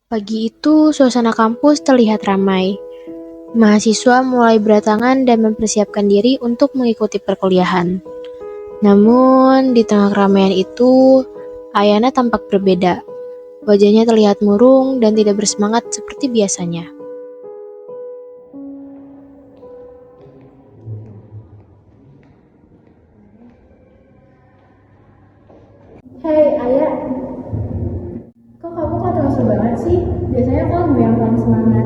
Pagi itu, suasana kampus terlihat ramai. Mahasiswa mulai berdatangan dan mempersiapkan diri untuk mengikuti perkuliahan. Namun, di tengah keramaian itu, Ayana tampak berbeda. Wajahnya terlihat murung dan tidak bersemangat seperti biasanya. Hei Ayah, kok kamu terasa banget sih? Biasanya kamu yang paling semangat.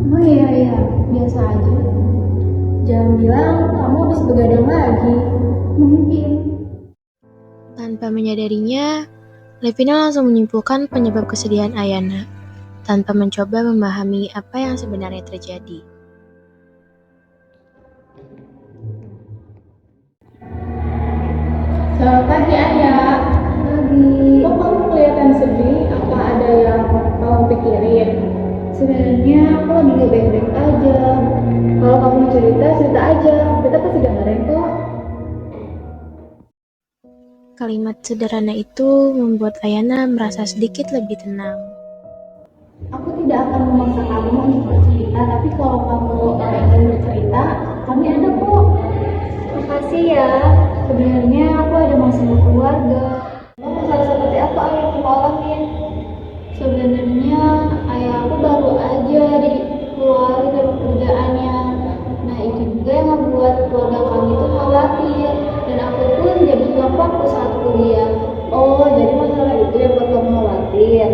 Oh iya, biasa aja. Jangan bilang kamu habis begadang lagi. Mungkin. Tanpa menyadarinya, Levina langsung menyimpulkan penyebab kesedihan Ayana, tanpa mencoba memahami apa yang sebenarnya terjadi. Selamat pagi Ayah. Pagi. Kok kamu kelihatan sedih? Apa ada yang kamu pikirin? Sebenarnya aku lagi gak baik-baik aja. Kalau kamu cerita aja. Kita pasti dengerin kok. Kalimat sederhana itu membuat Ayana merasa sedikit lebih tenang. Aku tidak akan memaksa kamu untuk bercerita, tapi kalau kamu ingin bercerita, kami ada kok. Makasih ya. Sebenarnya aku ada masalah keluarga. Masalah seperti apa ayah aku alamin? Sebenarnya ayah aku baru aja dikeluarin dari pekerjaannya. Nah itu juga yang membuat keluarga kami tuh khawatir. Dan aku pun jadi nggak fokus saat kuliah. Oh, jadi masalah itu yang buat kamu khawatir?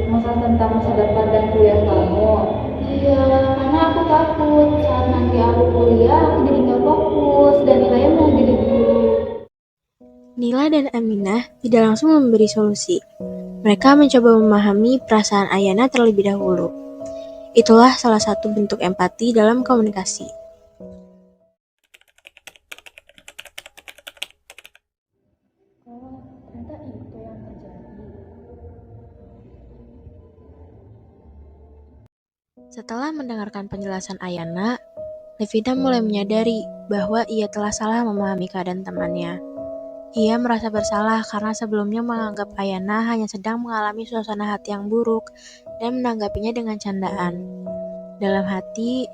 Masalah tentang masa depan dan kuliah kamu? Iya, karena aku takut saat nanti aku kuliah, aku jadi nggak fokus dan nilainya malah jadi buruk. Nila dan Aminah tidak langsung memberi solusi. Mereka mencoba memahami perasaan Ayana terlebih dahulu. Itulah salah satu bentuk empati dalam komunikasi. Oh, ternyata itu yang terjadi. Setelah mendengarkan penjelasan Ayana, Levina mulai menyadari bahwa ia telah salah memahami keadaan temannya. Ia merasa bersalah karena sebelumnya menganggap Ayana hanya sedang mengalami suasana hati yang buruk dan menanggapinya dengan candaan. Dalam hati,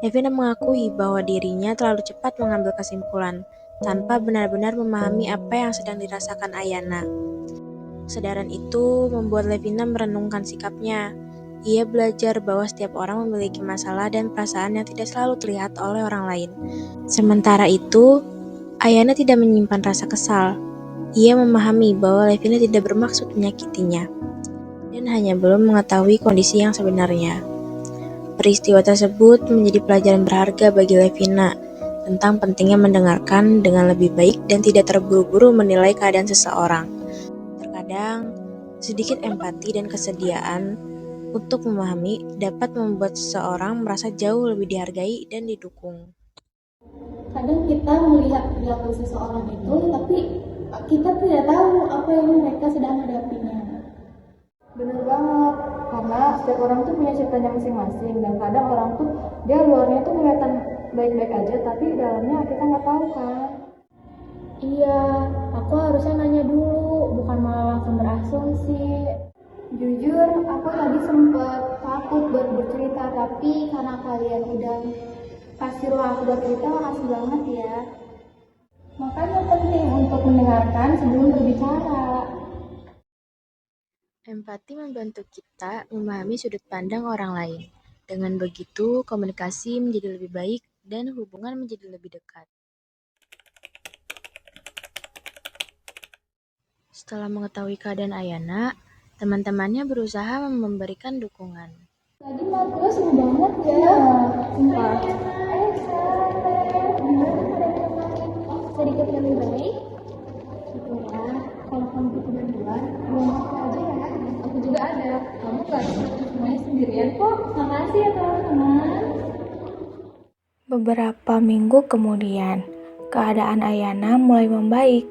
Levina mengakui bahwa dirinya terlalu cepat mengambil kesimpulan, tanpa benar-benar memahami apa yang sedang dirasakan Ayana. Kesadaran itu membuat Levina merenungkan sikapnya. Ia belajar bahwa setiap orang memiliki masalah dan perasaan yang tidak selalu terlihat oleh orang lain. Sementara itu, Ayana tidak menyimpan rasa kesal. Ia memahami bahwa Levina tidak bermaksud menyakitinya, dan hanya belum mengetahui kondisi yang sebenarnya. Peristiwa tersebut menjadi pelajaran berharga bagi Levina tentang pentingnya mendengarkan dengan lebih baik dan tidak terburu-buru menilai keadaan seseorang. Terkadang, sedikit empati dan kesediaan untuk memahami dapat membuat seseorang merasa jauh lebih dihargai dan didukung. Kadang kita melihat perilaku seseorang itu, tapi kita tidak tahu apa yang mereka sedang hadapinya. Bener banget, karena setiap orang tuh punya ceritanya masing-masing, dan kadang orang tuh dia luarnya tuh kelihatan baik-baik aja, tapi dalamnya kita nggak tahu kan. Iya, aku harusnya nanya dulu, bukan malah langsung berasumsi. Jujur, aku tadi sempat takut buat bercerita, tapi karena kalian udah kasih ruang aku buat cerita, makasih banget ya. Makanya penting untuk mendengarkan sebelum berbicara. Empati membantu kita memahami sudut pandang orang lain. Dengan begitu, komunikasi menjadi lebih baik dan hubungan menjadi lebih dekat. Setelah mengetahui keadaan Ayana, teman-temannya berusaha memberikan dukungan. Tadi Marco seru banget ya. Sumpah. Sedikit lebih baik. Syukurlah. Kalau kamu butuh bantuan, belum aku aja ya. Aku juga ada. Kamu gak semuanya sendirian kok. Makasih ya teman-teman. Beberapa minggu kemudian, keadaan Ayana mulai membaik.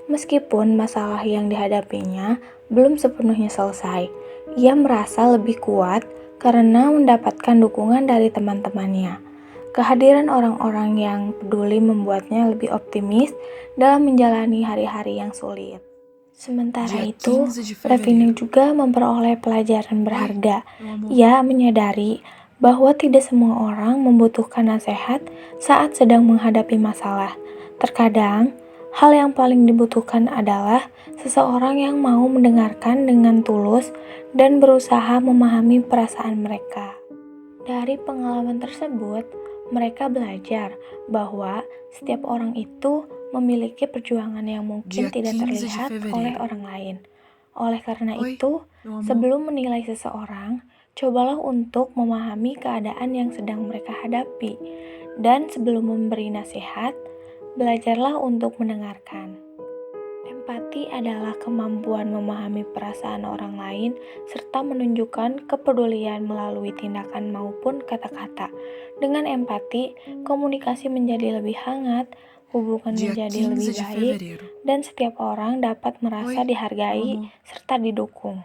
Meskipun masalah yang dihadapinya belum sepenuhnya selesai, ia merasa lebih kuat karena mendapatkan dukungan dari teman-temannya. Kehadiran orang-orang yang peduli membuatnya lebih optimis dalam menjalani hari-hari yang sulit. Sementara Dia itu, 15 de Levine fevereiro. juga memperoleh pelajaran berharga. Meu amor. Ia menyadari bahwa tidak semua orang membutuhkan nasihat saat sedang menghadapi masalah. Terkadang, hal yang paling dibutuhkan adalah seseorang yang mau mendengarkan dengan tulus dan berusaha memahami perasaan mereka. Dari pengalaman tersebut, mereka belajar bahwa setiap orang itu memiliki perjuangan yang mungkin Dia tidak 15 de terlihat fevereiro. oleh orang lain. Oleh karena Oi, itu, meu amor. sebelum menilai seseorang, cobalah untuk memahami keadaan yang sedang mereka hadapi. Dan sebelum memberi nasihat, belajarlah untuk mendengarkan. Empati adalah kemampuan memahami perasaan orang lain serta menunjukkan kepedulian melalui tindakan maupun kata-kata. Dengan empati, komunikasi menjadi lebih hangat, hubungan Dia menjadi 15 lebih de baik, fevereiro. dan setiap orang dapat merasa Oi, meu dihargai amor. serta didukung.